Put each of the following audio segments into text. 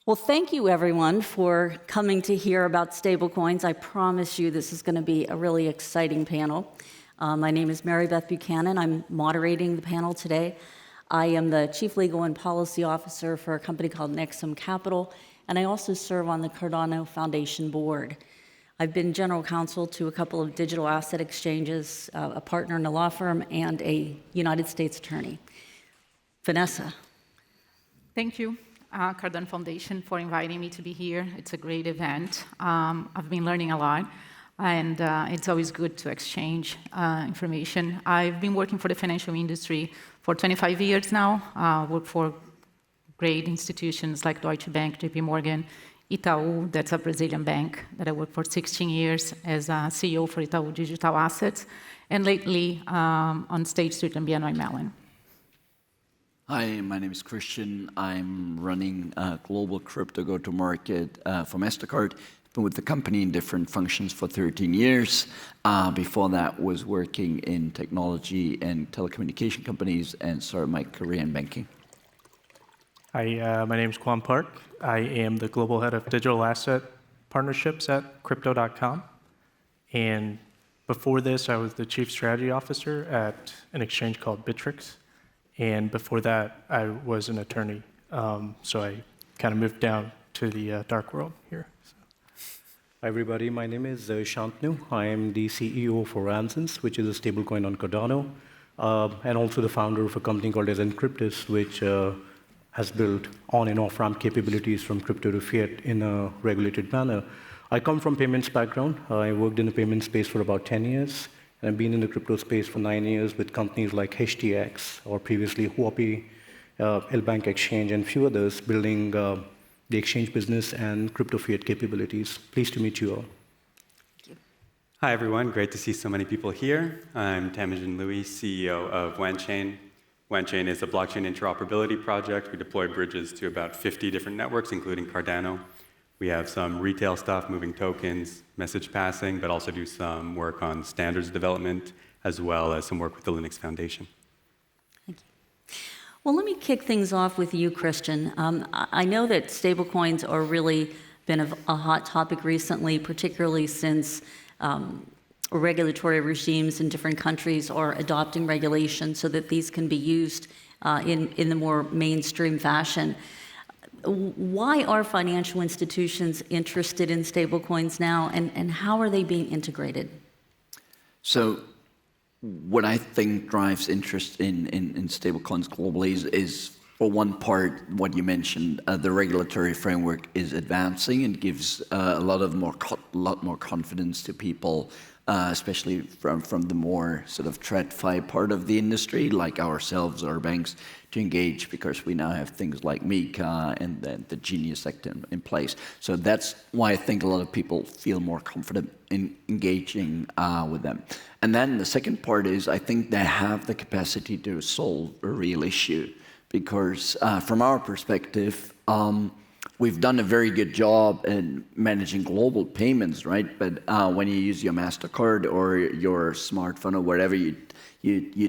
Well, thank you everyone for coming to hear about stablecoins. I promise you this is going to be a really exciting panel. My name is Mary Beth Buchanan. I'm moderating the panel today. I am the Chief Legal and Policy Officer for a company called Nexum Capital, and I also serve on the Cardano Foundation board. I've been general counsel to a couple of digital asset exchanges, a partner in a law firm, and a United States attorney. Vanessa. Thank you, Cardano Foundation, for inviting me to be here. It's a great event. I've been learning a lot, and it's always good to exchange information. I've been working for the financial industry for 25 years now, work for great institutions like Deutsche Bank, JP Morgan, Itaú, that's a Brazilian bank that I worked for 16 years as a CEO for Itaú Digital Assets, and lately on State Street and BNY Mellon. Hi, my name is Christian. I'm running global crypto go-to-market for MasterCard. Been with the company in different functions for 13 years. Before that, was working in technology and telecommunication companies and started my career in banking. Hi, my name is Kwon Park. I am the Global Head of Digital Asset Partnerships at Crypto.com. And before this, I was the Chief Strategy Officer at an exchange called Bittrex. And before that, I was an attorney. So I kind of moved down to the dark world here. So. Hi, everybody. My name is Shantanu. I am the CEO for Ansons, which is a stablecoin on Cardano, and also the founder of a company called Encryptus, which has built on and off-ramp capabilities from crypto to fiat in a regulated manner. I come from payments background. I worked in the payment space for about 10 years. And I've been in the crypto space for 9 years with companies like HTX, or previously Huobi, LBank Exchange, and a few others, building the exchange business and crypto fiat capabilities. Pleased to meet you all. Thank you. Hi, everyone. Great to see so many people here. I'm Temujin Louis, CEO of WenChain. WenChain is a blockchain interoperability project. We deploy bridges to about 50 different networks, including Cardano. We have some retail stuff, moving tokens, message passing, but also do some work on standards development, as well as some work with the Linux Foundation. Thank you. Well, let me kick things off with you, Christian. I know that stablecoins are really been a hot topic recently, particularly since regulatory regimes in different countries are adopting regulations so that these can be used in the more mainstream fashion. Why are financial institutions interested in stablecoins now, and how are they being integrated? So what I think drives interest in stablecoins globally is, for one part, what you mentioned, the regulatory framework is advancing and gives a lot more confidence to people, especially from the more sort of TradFi part of the industry, like ourselves or banks, to engage, because we now have things like MiCA and the Genius Act in place. So that's why I think a lot of people feel more confident in engaging with them. And then the second part is, I think they have the capacity to solve a real issue, because from our perspective, we've done a very good job in managing global payments, right? But when you use your MasterCard or your smartphone or wherever you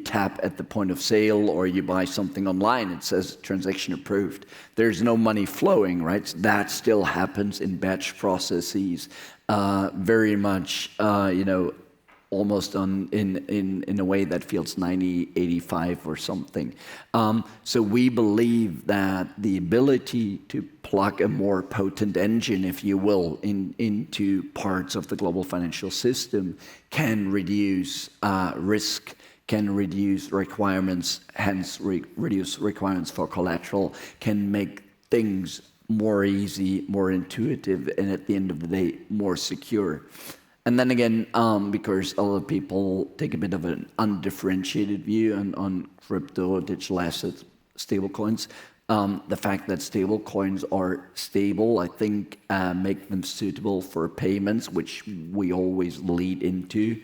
tap at the point of sale or you buy something online, it says transaction approved. There's no money flowing, right? So that still happens in batch processes, very much, almost in a way that feels 1985 or something. So we believe that the ability to plug a more potent engine, if you will, into parts of the global financial system can reduce risk, can reduce requirements, hence reduce requirements for collateral, can make things more easy, more intuitive, and at the end of the day, more secure. And then again, because a lot of people take a bit of an undifferentiated view on crypto, digital assets, stablecoins, the fact that stablecoins are stable, I think, make them suitable for payments, which we always lead into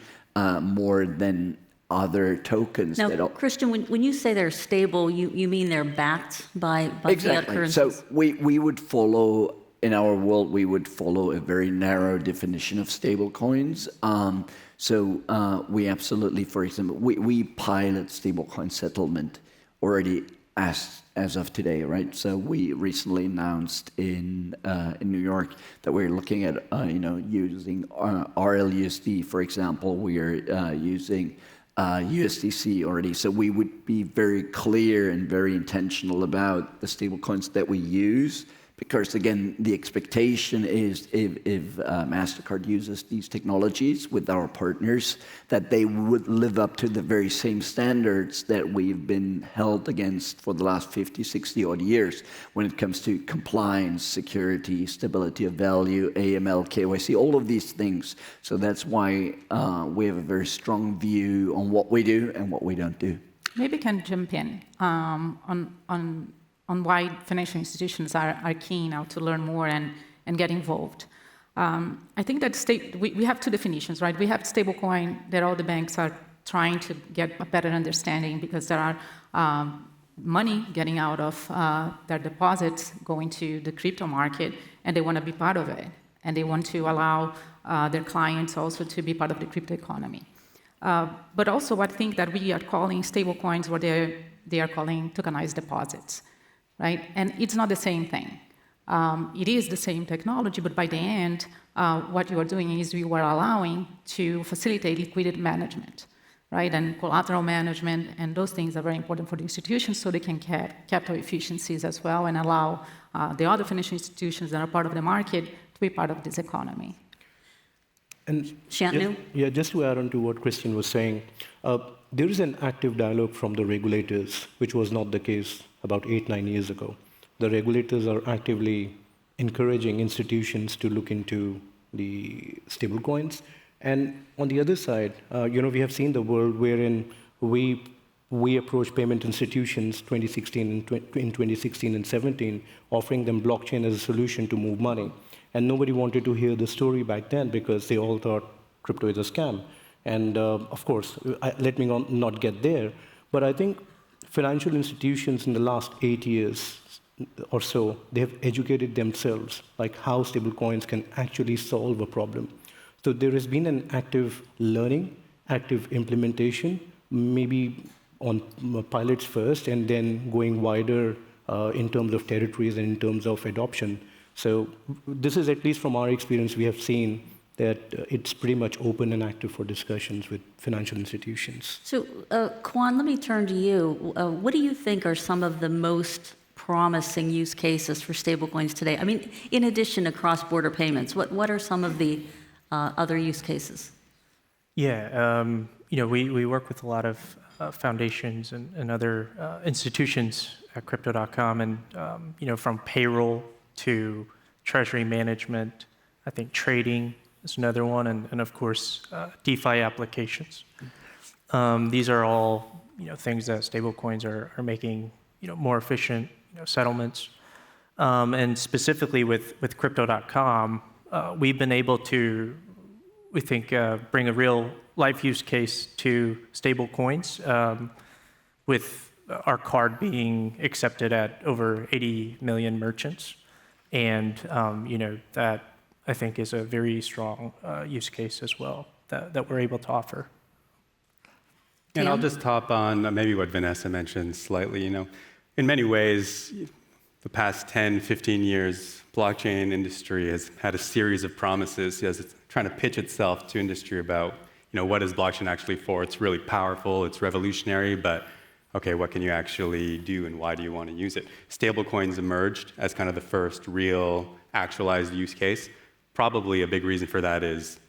more than other tokens. Now, Christian, when you say they're stable, you mean they're backed by fiat currencies? So we would follow, in our world, we would follow a very narrow definition of stablecoins. So we absolutely, for example, we pilot stablecoin settlement already as of today, right? So we recently announced in New York that we're looking at using RLUSD, for example. We are using USDC already. So we would be very clear and very intentional about the stablecoins that we use. Because again, the expectation is if MasterCard uses these technologies with our partners, that they would live up to the very same standards that we've been held against for the last 50, 60 odd years when it comes to compliance, security, stability of value, AML, KYC, all of these things. So that's why we have a very strong view on what we do and what we don't do. Maybe I can jump in on why financial institutions are keen now to learn more and get involved. I think that we have two definitions, right? We have stablecoin that all the banks are trying to get a better understanding because there are money getting out of their deposits going to the crypto market, and they want to be part of it. And they want to allow their clients also to be part of the crypto economy. But also I think that we are calling stablecoins what they are calling tokenized deposits. Right? And it's not the same thing. It is the same technology, but by the end, what you are doing is you are allowing to facilitate liquidity management, right? And collateral management, and those things are very important for the institutions so they can get capital efficiencies as well and allow the other financial institutions that are part of the market to be part of this economy. And Shantanu? just to add on to what Christian was saying, there is an active dialogue from the regulators, which was not the case about 8-9 years ago. The regulators are actively encouraging institutions to look into the stablecoins. And on the other side, we have seen the world wherein we approach payment institutions in 2016 and 17, offering them blockchain as a solution to move money. And nobody wanted to hear the story back then because they all thought crypto is a scam. And of course, let me not get there, but I think financial institutions in the last 8 years or so, they have educated themselves like how stablecoins can actually solve a problem. So there has been an active learning, active implementation, maybe on pilots first and then going wider in terms of territories and in terms of adoption. So this is, at least from our experience, we have seen that it's pretty much open and active for discussions with financial institutions. So, Kwan, let me turn to you. What do you think are some of the most promising use cases for stablecoins today? I mean, in addition to cross-border payments, what are some of the other use cases? Yeah, we work with a lot of foundations and other institutions at Crypto.com, and from payroll to treasury management, I think trading is another one, and of course, DeFi applications. These are all things that stablecoins are making more efficient settlements. And specifically with Crypto.com, we've been able to, we think, bring a real life use case to stablecoins, with our card being accepted at over 80 million merchants. And that I think is a very strong use case as well that we're able to offer. And I'll just hop on maybe what Vanessa mentioned slightly. In many ways, the past 10, 15 years, blockchain industry has had a series of promises as it's trying to pitch itself to industry about, what is blockchain actually for? It's really powerful, it's revolutionary, but okay, what can you actually do and why do you want to use it? Stablecoins emerged as kind of the first real actualized use case. Probably a big reason for that is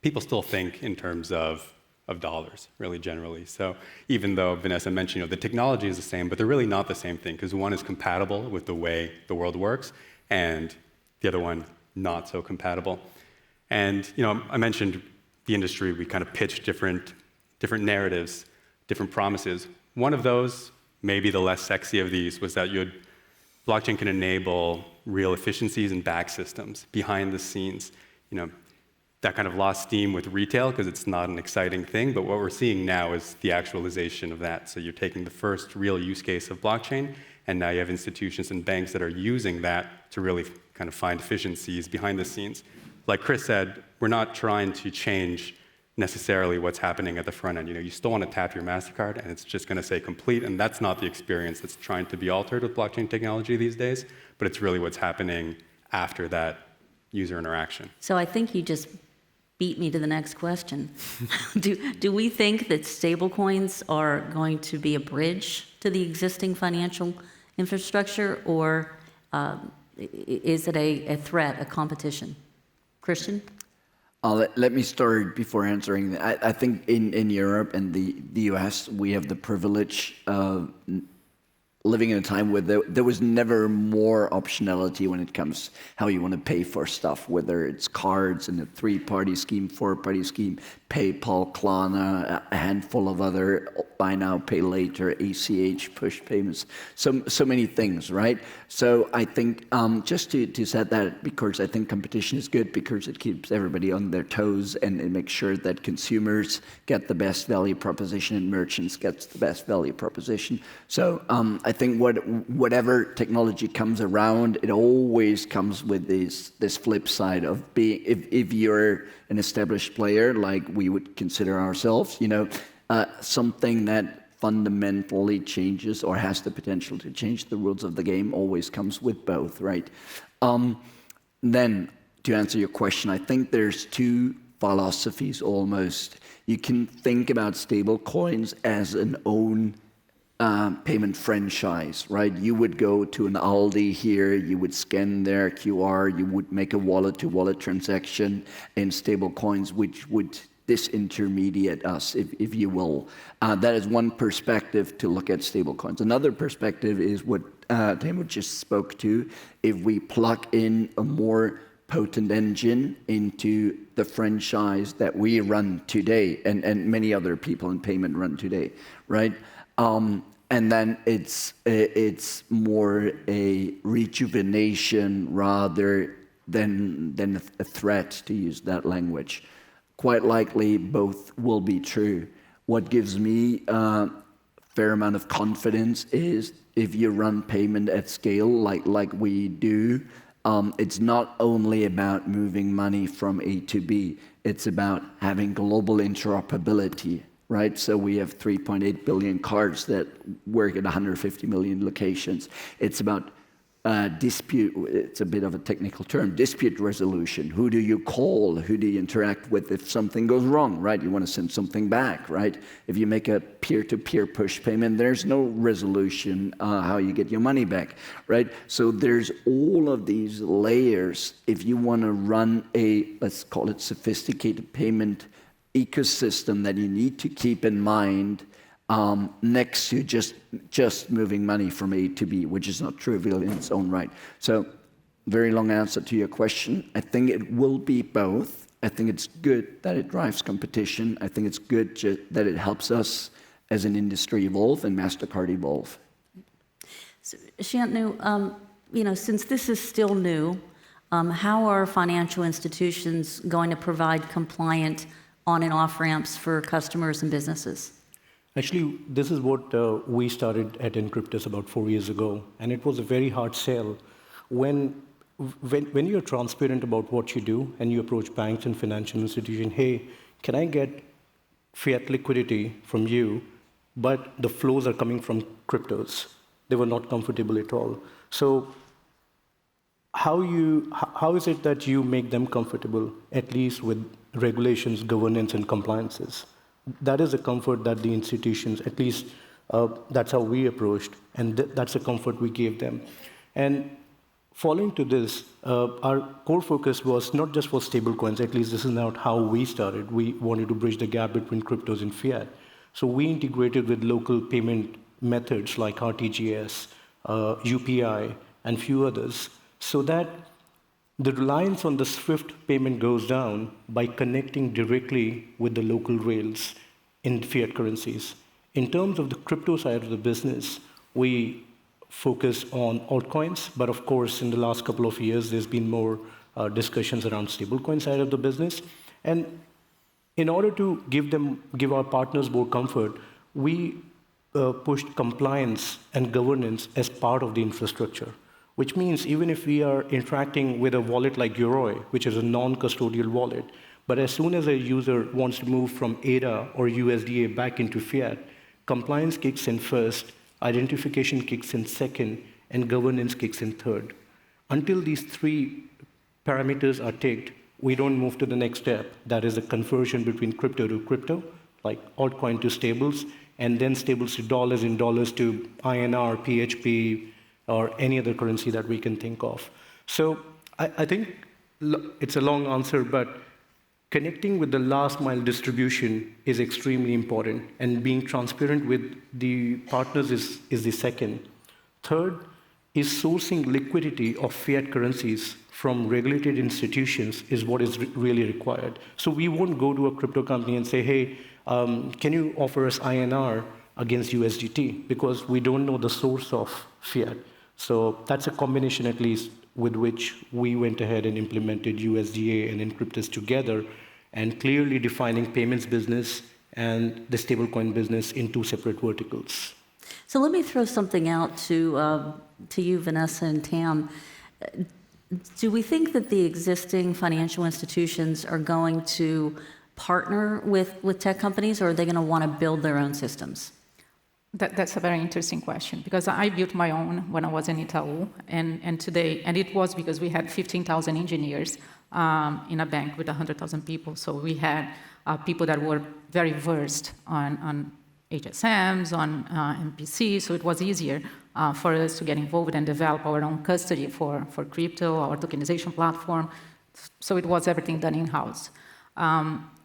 people still think in terms of dollars, really generally. So even though Vanessa mentioned, the technology is the same, but they're really not the same thing because one is compatible with the way the world works and the other one not so compatible. And I mentioned the industry, we kind of pitched different narratives, different promises. One of those, maybe the less sexy of these, was that blockchain can enable real efficiencies and back systems behind the scenes. That kind of lost steam with retail because it's not an exciting thing, but what we're seeing now is the actualization of that. So you're taking the first real use case of blockchain, and now you have institutions and banks that are using that to really kind of find efficiencies behind the scenes. Like Chris said, we're not trying to change necessarily what's happening at the front end. You still want to tap your MasterCard, and it's just going to say complete, and that's not the experience that's trying to be altered with blockchain technology these days, but it's really what's happening after that user interaction. So I think you just beat me to the next question. Do we think that stablecoins are going to be a bridge to the existing financial infrastructure, or is it a threat, a competition? Christian? Let me start before answering. I think in Europe and the US, we have the privilege of living in a time where there was never more optionality when it comes how you want to pay for stuff, whether it's cards and a 3-party scheme, 4-party scheme, PayPal, Klarna, a handful of other buy now, pay later, ACH, push payments, so many things, right? So I think just to set that, because I think competition is good because it keeps everybody on their toes and it makes sure that consumers get the best value proposition and merchants get the best value proposition. So I think whatever technology comes around, it always comes with this flip side of being, if you're an established player like we would consider ourselves, something that fundamentally changes or has the potential to change the rules of the game always comes with both, right? Then to answer your question, I think there's two philosophies almost. You can think about stable coins as an own payment franchise, right? You would go to an Aldi here, you would scan their QR, you would make a wallet-to-wallet transaction in stable coins, which would disintermediate us, if you will. That is one perspective to look at stable coins. Another perspective is what Timo just spoke to. If we plug in a more potent engine into the franchise that we run today, and many other people in payment run today, right? And then it's more a rejuvenation rather than a threat, to use that language. Quite likely both will be true. What gives me a fair amount of confidence is if you run payment at scale like we do, it's not only about moving money from A to B, it's about having global interoperability, right? So we have 3.8 billion cards that work at 150 million locations. It's about dispute, it's a bit of a technical term, dispute resolution. Who do you call? Who do you interact with if something goes wrong, right? You want to send something back, right? If you make a peer-to-peer push payment, there's no resolution how you get your money back, right? So there's all of these layers. If you want to run a, let's call it sophisticated payment ecosystem that you need to keep in mind next to just moving money from A to B, which is not trivial in its own right. So, very long answer to your question. I think it will be both. I think it's good that it drives competition. I think it's good that it helps us as an industry evolve and MasterCard evolve. So, Shantanu, since this is still new, how are financial institutions going to provide compliant on and off ramps for customers and businesses? Actually, this is what we started at Encryptus about 4 years ago, and it was a very hard sell. When you're transparent about what you do and you approach banks and financial institutions, hey, can I get fiat liquidity from you, but the flows are coming from cryptos? They were not comfortable at all. So how is it that you make them comfortable, at least with regulations, governance, and compliances? That is a comfort that the institutions, at least that's how we approached, and that's a comfort we gave them. And following to this, our core focus was not just for stablecoins, at least this is not how we started. We wanted to bridge the gap between cryptos and fiat. So we integrated with local payment methods like RTGS, UPI, and few others, so that the reliance on the SWIFT payment goes down by connecting directly with the local rails in fiat currencies. In terms of the crypto side of the business, we focus on altcoins, but of course, in the last couple of years, there's been more discussions around stablecoin side of the business. And in order to give our partners more comfort, we pushed compliance and governance as part of the infrastructure. Which means even if we are interacting with a wallet like Yoroi, which is a non-custodial wallet, But as soon as a user wants to move from ADA or USDA back into fiat, compliance kicks in first, identification kicks in second, and governance kicks in third. Until these three parameters are ticked, we don't move to the next step. That is a conversion between crypto to crypto, like altcoin to stables, and then stables to dollars and dollars to INR, PHP, or any other currency that we can think of. So I think it's a long answer, but connecting with the last mile distribution is extremely important, and being transparent with the partners is the second. Third is sourcing liquidity of fiat currencies from regulated institutions is what is really required. So we won't go to a crypto company and say, hey, can you offer us INR against USDT? Because we don't know the source of fiat. So that's a combination, at least, with which we went ahead and implemented USDA and Encryptus together, and clearly defining payments business and the stablecoin business in two separate verticals. So let me throw something out to you, Vanessa and Tam. Do we think that the existing financial institutions are going to partner with tech companies, or are they going to want to build their own systems? That's a very interesting question, because I built my own when I was in Itaú, and today, and it was because we had 15,000 engineers in a bank with 100,000 people. So we had people that were very versed on HSMs, on MPC, so it was easier for us to get involved and develop our own custody for crypto, our tokenization platform. So it was everything done in-house.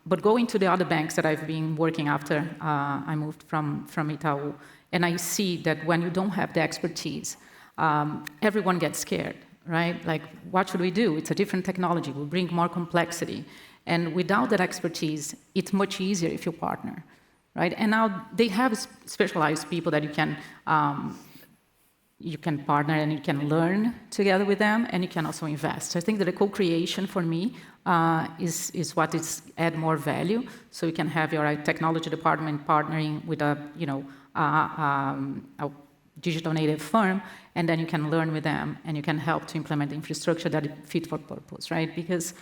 But going to the other banks that I've been working after I moved from Itaú, and I see that when you don't have the expertise, everyone gets scared, right? Like, what should we do? It's a different technology. We bring more complexity. And without that expertise, it's much easier if you partner, right? And now they have specialized people that you can partner and you can learn together with them, and you can also invest. So I think that the co-creation for me is what is add more value. So you can have your technology department partnering with a digital native firm, and then you can learn with them, and you can help to implement the infrastructure that is fit for purpose, right? Because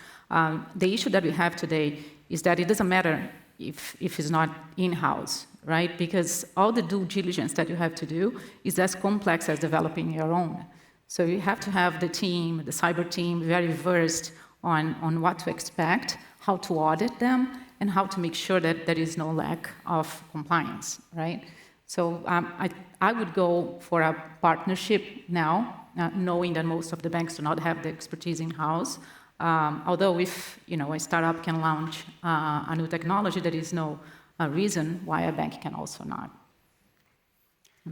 the issue that we have today is that it doesn't matter if it's not in-house, right? Because all the due diligence that you have to do is as complex as developing your own. So you have to have the team, the cyber team, very versed on what to expect, how to audit them, and how to make sure that there is no lack of compliance, right? So I would go for a partnership now, knowing that most of the banks do not have the expertise in-house. Although if a startup can launch a new technology, there is no reason why a bank can also not.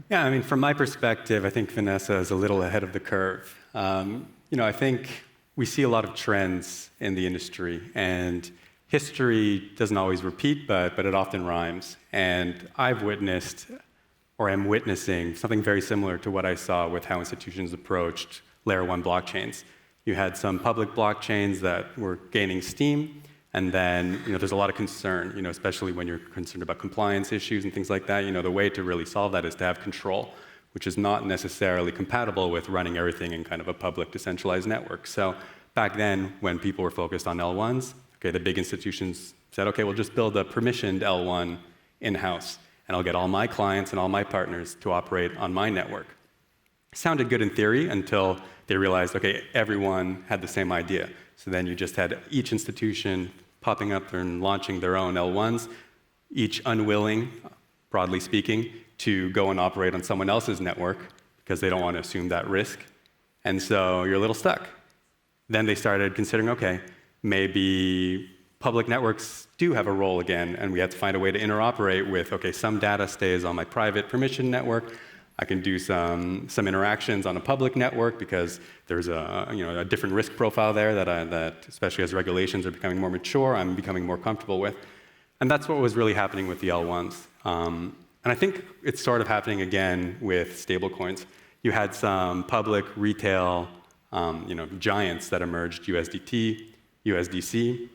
Yeah, I mean, from my perspective, I think Vanessa is a little ahead of the curve. I think we see a lot of trends in the industry, and history doesn't always repeat, but it often rhymes. And I've witnessed, or am witnessing, something very similar to what I saw with how institutions approached layer 1 blockchains. You had some public blockchains that were gaining steam, and then there's a lot of concern, especially when you're concerned about compliance issues and things like that. The way to really solve that is to have control, which is not necessarily compatible with running everything in kind of a public decentralized network. So back then, when people were focused on L1s, okay, the big institutions said, okay, we'll just build a permissioned L1 in-house, and I'll get all my clients and all my partners to operate on my network. Sounded good in theory until they realized, okay, everyone had the same idea. So then you just had each institution popping up and launching their own L1s, each unwilling, broadly speaking, to go and operate on someone else's network because they don't want to assume that risk. And so you're a little stuck. Then they started considering, okay, maybe public networks do have a role again, and we have to find a way to interoperate with, okay, some data stays on my private permission network. I can do some interactions on a public network because there's a different risk profile there that especially as regulations are becoming more mature, I'm becoming more comfortable with. And that's what was really happening with the L1s. And I think it's sort of happening again with stablecoins. You had some public retail giants that emerged, USDT, USDC.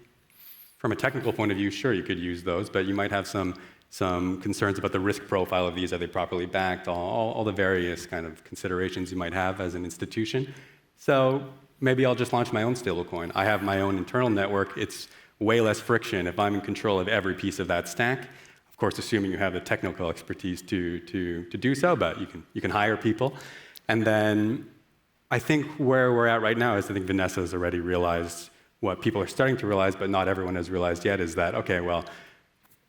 From a technical point of view, sure, you could use those, but you might have some concerns about the risk profile of these. Are they properly backed? All the various kind of considerations you might have as an institution. So maybe I'll just launch my own stablecoin. I have my own internal network. It's way less friction if I'm in control of every piece of that stack. Of course, assuming you have the technical expertise to do so, but you can hire people. And then I think where we're at right now is I think Vanessa has already realized what people are starting to realize, but not everyone has realized yet, is that, okay, well,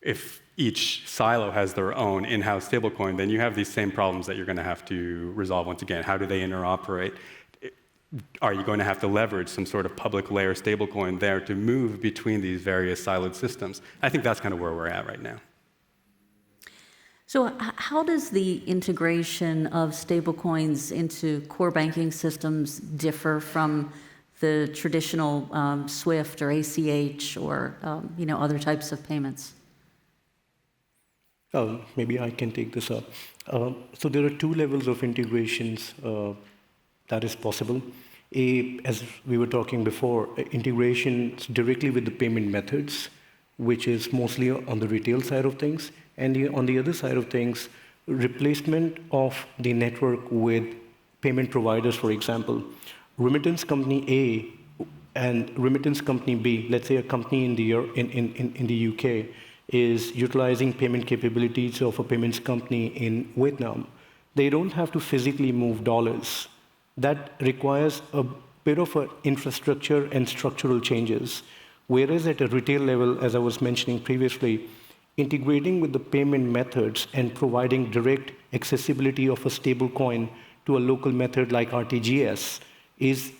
if each silo has their own in-house stablecoin, then you have these same problems that you're going to have to resolve once again. How do they interoperate? Are you going to have to leverage some sort of public layer stablecoin there to move between these various siloed systems? I think that's kind of where we're at right now. So how does the integration of stablecoins into core banking systems differ from the traditional SWIFT or ACH or other types of payments? Maybe I can take this up. So there are two levels of integrations that is possible. As we were talking before, integrations directly with the payment methods, which is mostly on the retail side of things. And on the other side of things, replacement of the network with payment providers, for example. Remittance company A and remittance company B, let's say a company in the UK, is utilizing payment capabilities of a payments company in Vietnam. They don't have to physically move dollars. That requires a bit of an infrastructure and structural changes. Whereas at a retail level, as I was mentioning previously, integrating with the payment methods and providing direct accessibility of a stable coin to a local method like RTGS is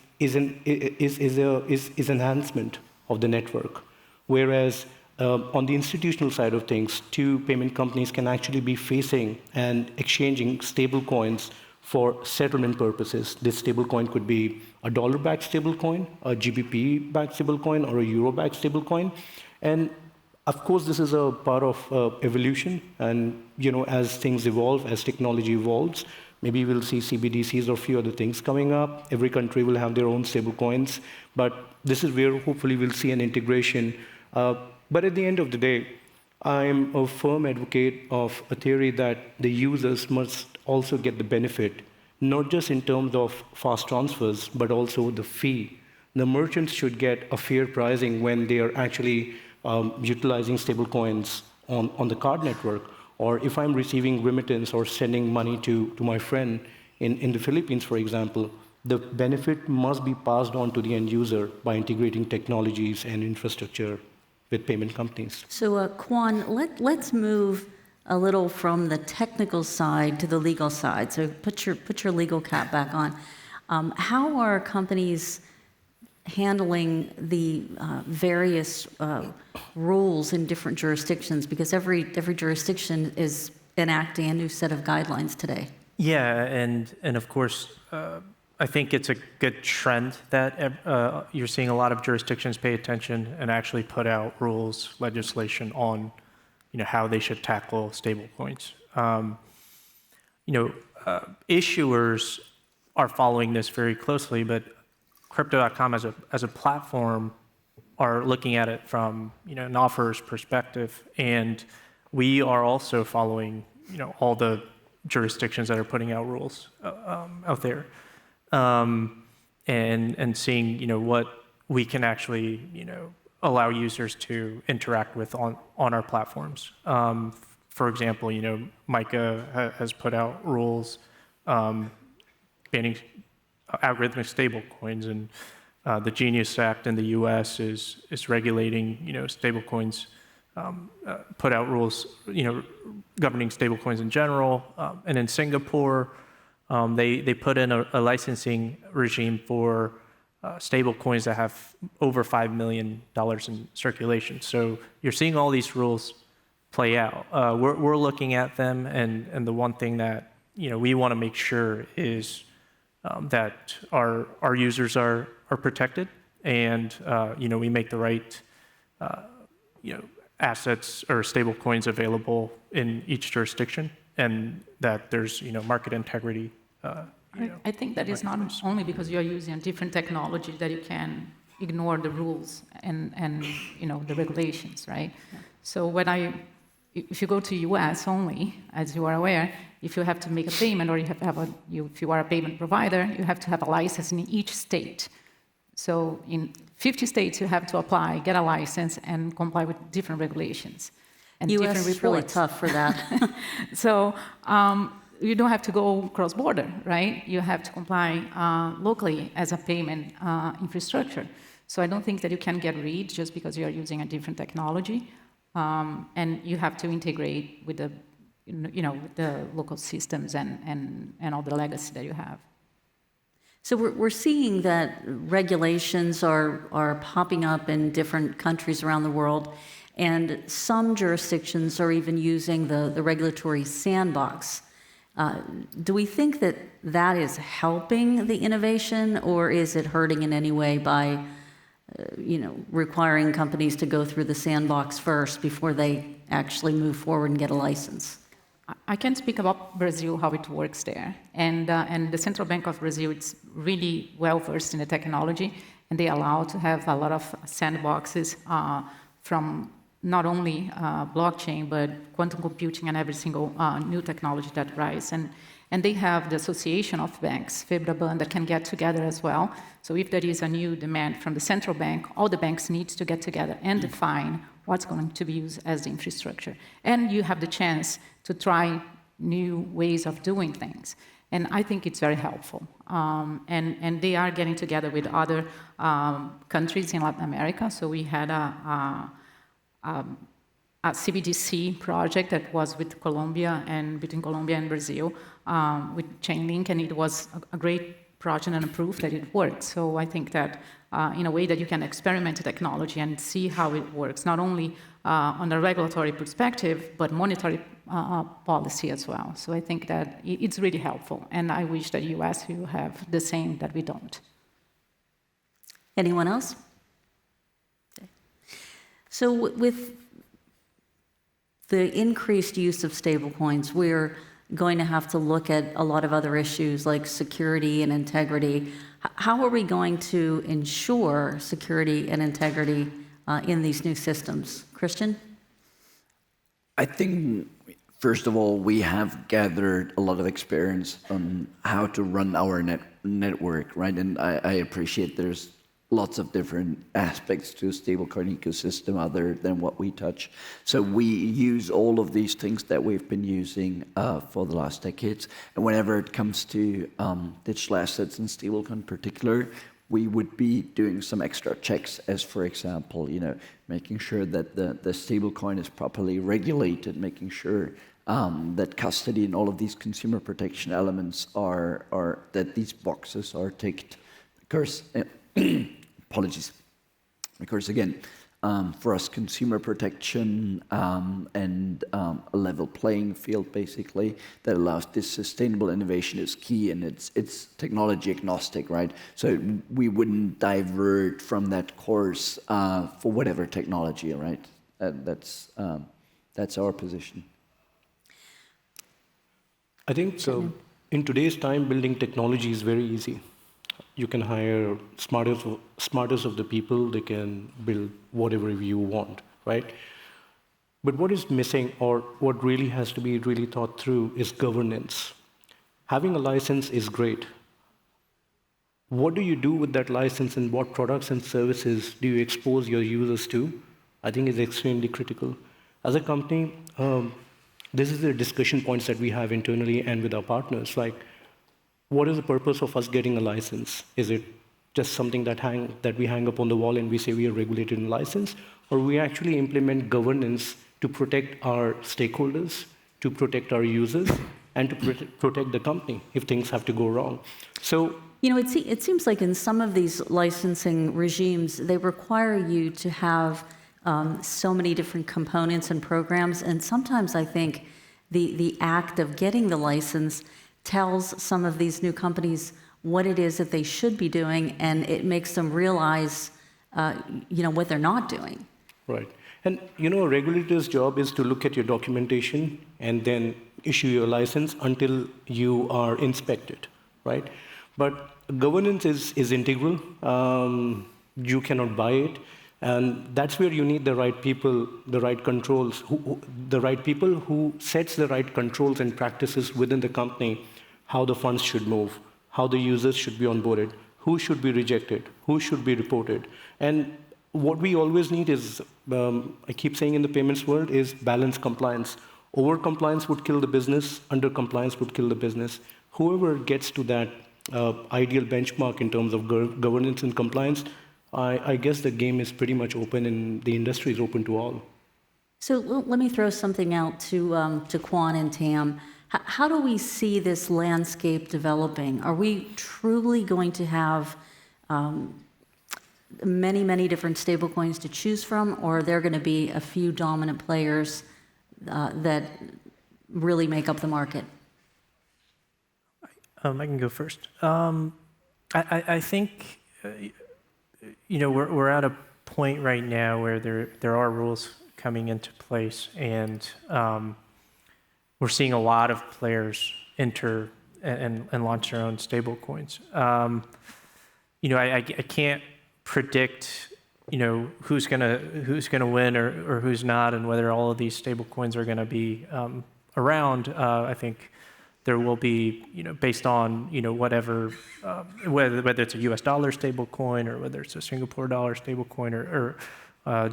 enhancement of the network. Whereas on the institutional side of things, two payment companies can actually be facing and exchanging stable coins for settlement purposes. This stable coin could be a dollar-backed stable coin, a GBP-backed stable coin, or a euro-backed stable coin. And of course, this is a part of evolution. And as things evolve, as technology evolves, maybe we'll see CBDCs or a few other things coming up. Every country will have their own stable coins. But this is where hopefully we'll see an integration. But at the end of the day, I'm a firm advocate of a theory that the users must also get the benefit, not just in terms of fast transfers, but also the fee. The merchants should get a fair pricing when they are actually utilizing stablecoins on the card network. Or if I'm receiving remittance or sending money to my friend in the Philippines, for example, the benefit must be passed on to the end user by integrating technologies and infrastructure with payment companies. So, Kwan, let's move a little from the technical side to the legal side. So put your legal cap back on. How are companies handling the various rules in different jurisdictions? Because every jurisdiction is enacting a new set of guidelines today. Yeah, and of course, I think it's a good trend that you're seeing a lot of jurisdictions pay attention and actually put out rules, legislation on, how they should tackle stablecoins. Issuers are following this very closely, but Crypto.com as a platform are looking at it from an offerer's perspective, and we are also following all the jurisdictions that are putting out rules out there. And seeing, what we can actually, allow users to interact with on our platforms. For example, MiCA has put out rules banning algorithmic stablecoins, and the Genius Act in the U.S. is regulating, stablecoins. Put out rules, governing stablecoins in general, and in Singapore. They put in a licensing regime for stablecoins that have over $5 million in circulation. So you're seeing all these rules play out. We're looking at them, and the one thing that we want to make sure is that our users are protected, and we make the right assets or stablecoins available in each jurisdiction, and that there's market integrity. I think that is not only because you are using a different technology that you can ignore the rules and the regulations, right? Yeah. So if you go to US only, as you are aware, if you have to make a payment or if you are a payment provider, you have to have a license in each state. So in 50 states, you have to apply, get a license, and comply with different regulations and different US reports. is really tough for that. So you don't have to go cross-border, right? You have to comply locally as a payment infrastructure. So I don't think that you can get rid just because you are using a different technology, and you have to integrate with the, with the local systems and all the legacy that you have. So we're seeing that regulations are popping up in different countries around the world, and some jurisdictions are even using the regulatory sandbox. Do we think that that is helping the innovation, or is it hurting in any way by, requiring companies to go through the sandbox first before they actually move forward and get a license? I can speak about Brazil, how it works there. And the Central Bank of Brazil, it's really well-versed in the technology, and they allow to have a lot of sandboxes from not only blockchain, but quantum computing and every single new technology that rise. And they have the Association of Banks, FEBRABAN, that can get together as well. So if there is a new demand from the central bank, all the banks need to get together and define what's going to be used as the infrastructure. And you have the chance to try new ways of doing things. And I think it's very helpful. And they are getting together with other countries in Latin America. So we had a CBDC project that was with Colombia and between Colombia and Brazil with Chainlink, and it was a great project and a proof that it worked. So I think that in a way that you can experiment the technology and see how it works, not only on a regulatory perspective, but monetary policy as well. So I think that it's really helpful, and I wish that US will have the same that we don't. Anyone else? Okay. So with the increased use of stablecoins, we're going to have to look at a lot of other issues like security and integrity. How are we going to ensure security and integrity in these new systems? Christian? I think, first of all, we have gathered a lot of experience on how to run our network, right? And I appreciate there's lots of different aspects to a stablecoin ecosystem other than what we touch. So we use all of these things that we've been using for the last decades. And whenever it comes to digital assets and stablecoin in particular, we would be doing some extra checks, as for example, making sure that the stablecoin is properly regulated, making sure that custody and all of these consumer protection elements are that these boxes are ticked. Because apologies. Because again, for us, consumer protection and a level playing field, basically, that allows this sustainable innovation is key, and it's technology agnostic, right? So we wouldn't divert from that course for whatever technology, right? That's our position. I think so. In today's time, building technology is very easy. You can hire smartest of the people. They can build whatever you want, right? But what is missing, or what really has to be really thought through, is governance. Having a license is great. What do you do with that license, and what products and services do you expose your users to? I think is extremely critical. As a company, this is the discussion points that we have internally and with our partners. Like, what is the purpose of us getting a license? Is it just something that we hang up on the wall and we say we are regulated and licensed? Or we actually implement governance to protect our stakeholders, to protect our users, and to protect the company if things have to go wrong? So, it seems like in some of these licensing regimes, they require you to have so many different components and programs. And sometimes I think the act of getting the license tells some of these new companies what it is that they should be doing, and it makes them realize, what they're not doing. Right. And, a regulator's job is to look at your documentation and then issue your license until you are inspected, right? But governance is integral. You cannot buy it. And that's where you need the right people, the right controls, the right people who sets the right controls and practices within the company, how the funds should move, how the users should be onboarded, who should be rejected, who should be reported. And what we always need is, I keep saying in the payments world, is balanced compliance. Over-compliance would kill the business, under-compliance would kill the business. Whoever gets to that ideal benchmark in terms of governance and compliance, I guess the game is pretty much open and the industry is open to all. So let me throw something out to Quan and Tam. How do we see this landscape developing? Are we truly going to have many, many different stablecoins to choose from, or are there going to be a few dominant players that really make up the market? I can go first. I think we're at a point right now where there are rules coming into place, and we're seeing a lot of players enter and launch their own stable coins. I can't predict who's gonna win or who's not, and whether all of these stable coins are gonna be around. I think there will be, based on whatever, whether it's a U.S. dollar stable coin or whether it's a Singapore dollar stable coin or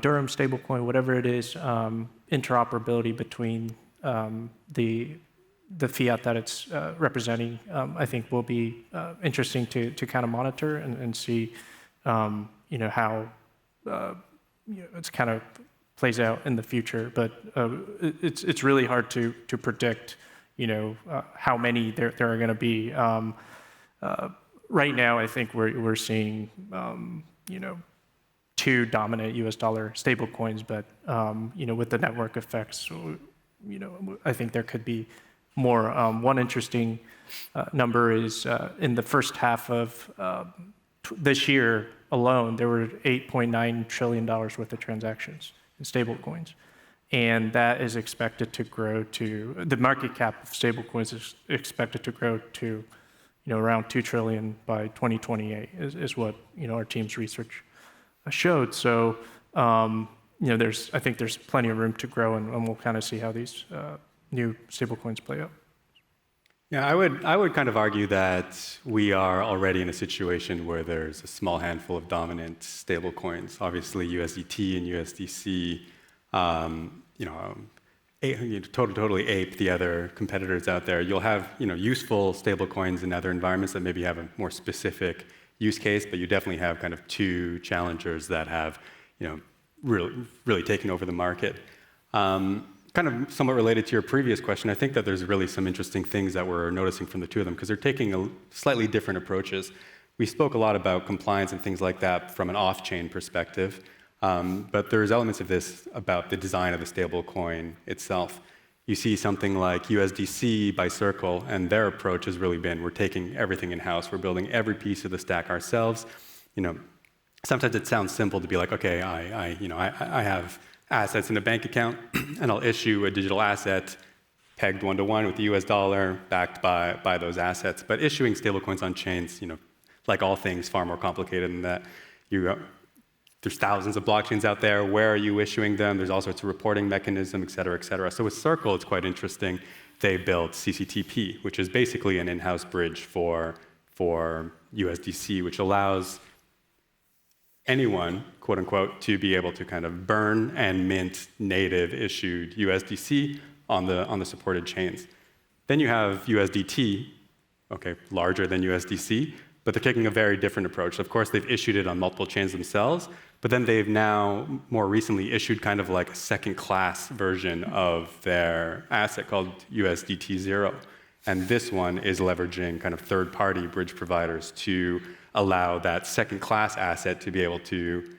Durham stable coin, whatever it is, interoperability between the fiat that it's representing, I think will be interesting to kind of monitor and see, how it's kind of plays out in the future. But it's really hard to predict, how many there are going to be. Right now, I think we're seeing, two dominant U.S. dollar stable coins, but with the network effects, I think there could be more. One interesting number is in the first half of this year alone, there were $8.9 trillion worth of transactions in stable coins. And that is expected to grow to, the market cap of stablecoins is expected to grow to, around $2 trillion by 2028 is what, our team's research showed. So, I think there's plenty of room to grow, and we'll kind of see how these new stablecoins play out. Yeah, I would kind of argue that we are already in a situation where there's a small handful of dominant stablecoins. Obviously, USDT and USDC, totally ape the other competitors out there. You'll have, useful stablecoins in other environments that maybe have a more specific use case, but you definitely have kind of two challengers that have, really taken over the market. Kind of somewhat related to your previous question, I think that there's really some interesting things that we're noticing from the two of them, because they're taking slightly different approaches. We spoke a lot about compliance and things like that from an off-chain perspective, but there's elements of this about the design of the stablecoin itself. You see something like USDC by Circle, and their approach has really been, we're taking everything in-house, we're building every piece of the stack ourselves. Sometimes it sounds simple to be like, okay, I have assets in a bank account, and I'll issue a digital asset pegged one-to-one with the US dollar, backed by those assets. But issuing stablecoins on chains, like all things, far more complicated than that. There's thousands of blockchains out there. Where are you issuing them? There's all sorts of reporting mechanisms, et cetera, et cetera. So with Circle, it's quite interesting. They built CCTP, which is basically an in-house bridge for USDC, which allows anyone, quote unquote, to be able to kind of burn and mint native issued USDC on the supported chains. Then you have USDT, okay, larger than USDC, but they're taking a very different approach. Of course, they've issued it on multiple chains themselves, but then they've now more recently issued kind of like a second-class version of their asset called USDT 0. And this one is leveraging kind of third-party bridge providers to allow that second-class asset to be able to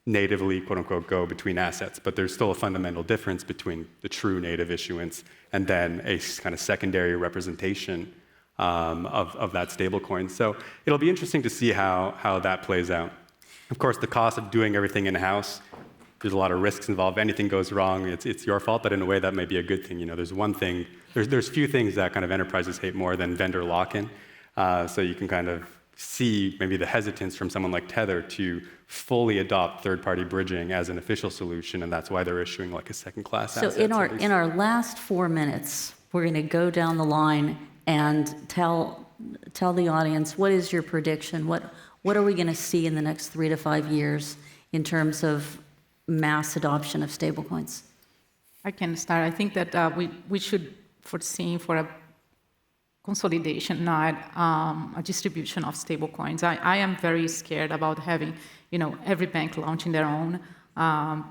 natively, quote-unquote, go between assets. But there's still a fundamental difference between the true native issuance and then a kind of secondary representation of that stablecoin. So it'll be interesting to see how that plays out. Of course, the cost of doing everything in-house, there's a lot of risks involved. If anything goes wrong, it's your fault, but in a way that may be a good thing. There's few things that kind of enterprises hate more than vendor lock-in. So you can kind of see maybe the hesitance from someone like Tether to fully adopt third-party bridging as an official solution, and that's why they're issuing like a second-class asset. So in our last 4 minutes, we're going to go down the line and tell tell the audience, what is your prediction? What are we going to see in the next 3 to 5 years in terms of mass adoption of stablecoins? I can start. I think that we should foresee for a consolidation, not a distribution of stablecoins. I am very scared about having, every bank launching their own,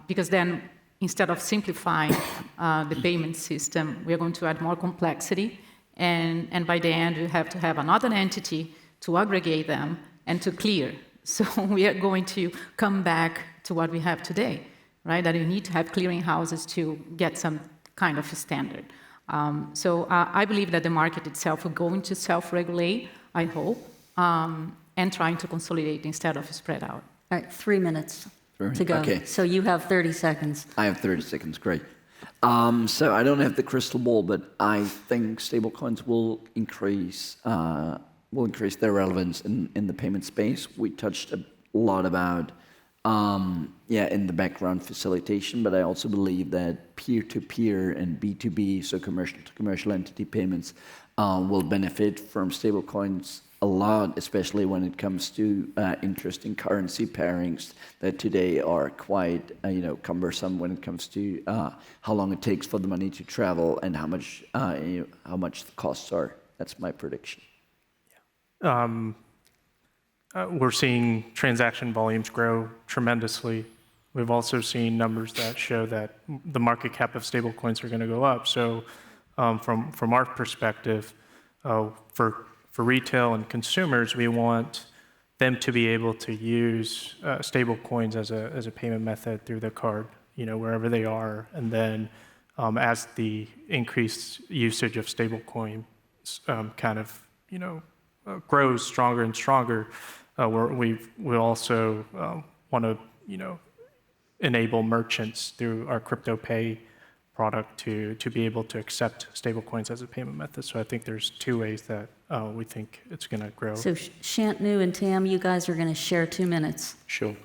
because then instead of simplifying the payment system, we are going to add more complexity, and by the end, you have to have another entity to aggregate them and to clear. So we are going to come back to what we have today, right? That you need to have clearing houses to get some kind of a standard. So I believe that the market itself will go into self-regulate, I hope, and trying to consolidate instead of spread out. All right, 3 minutes to go. Okay. So you have 30 seconds. I have 30 seconds, great. So I don't have the crystal ball, but I think stablecoins will increase their relevance in the payment space. We touched a lot about, in the background facilitation, but I also believe that peer-to-peer and B2B, so commercial-to-commercial entity payments, will benefit from stablecoins a lot, especially when it comes to interesting currency pairings that today are quite, cumbersome when it comes to how long it takes for the money to travel and how much the costs are. That's my prediction. We're seeing transaction volumes grow tremendously. We've also seen numbers that show that the market cap of stablecoins are going to go up. So from our perspective, for retail and consumers, we want them to be able to use stablecoins as a payment method through their card, wherever they are. And then as the increased usage of stablecoin grows stronger and stronger, we also want to, enable merchants through our crypto pay product to be able to accept stablecoins as a payment method. So I think there's 2 ways that we think it's going to grow. So Shantanu and Tam, you guys are going to share 2 minutes. Sure.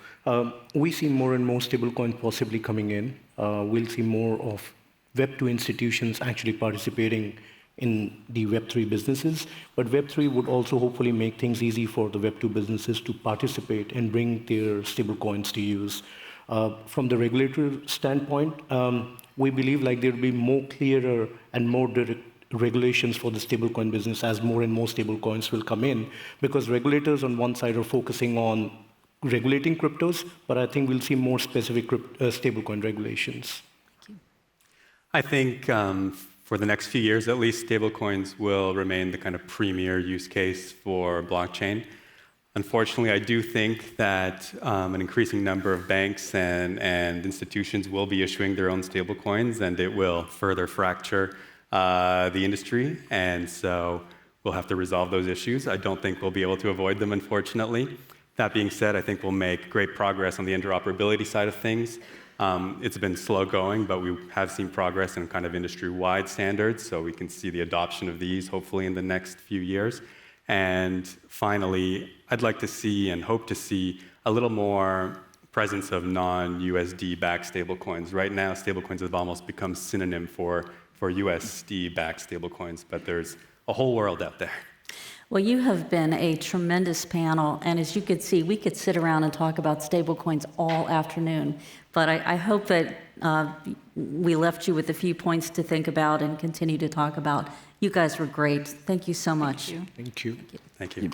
We see more and more stablecoins possibly coming in. We'll see more of Web2 institutions actually participating in the Web3 businesses, but Web3 would also hopefully make things easy for the Web2 businesses to participate and bring their stablecoins to use. From the regulator standpoint, we believe there will be more clearer and more direct regulations for the stablecoin business as more and more stablecoins will come in, because regulators on one side are focusing on regulating cryptos, but I think we'll see more specific stablecoin regulations. I think for the next few years, at least, stablecoins will remain the kind of premier use case for blockchain. Unfortunately, I do think that an increasing number of banks and institutions will be issuing their own stablecoins, and it will further fracture the industry. And so we'll have to resolve those issues. I don't think we'll be able to avoid them, unfortunately. That being said, I think we'll make great progress on the interoperability side of things. It's been slow going, but we have seen progress in kind of industry-wide standards, so we can see the adoption of these hopefully in the next few years. And finally, I'd like to see and hope to see a little more presence of non-USD-backed stablecoins. Right now, stablecoins have almost become synonym for USD-backed stablecoins, but there's a whole world out there. Well, you have been a tremendous panel, and as you could see, we could sit around and talk about stablecoins all afternoon. But I hope that we left you with a few points to think about and continue to talk about. You guys were great. Thank you so much. Thank you. Thank you. Thank you.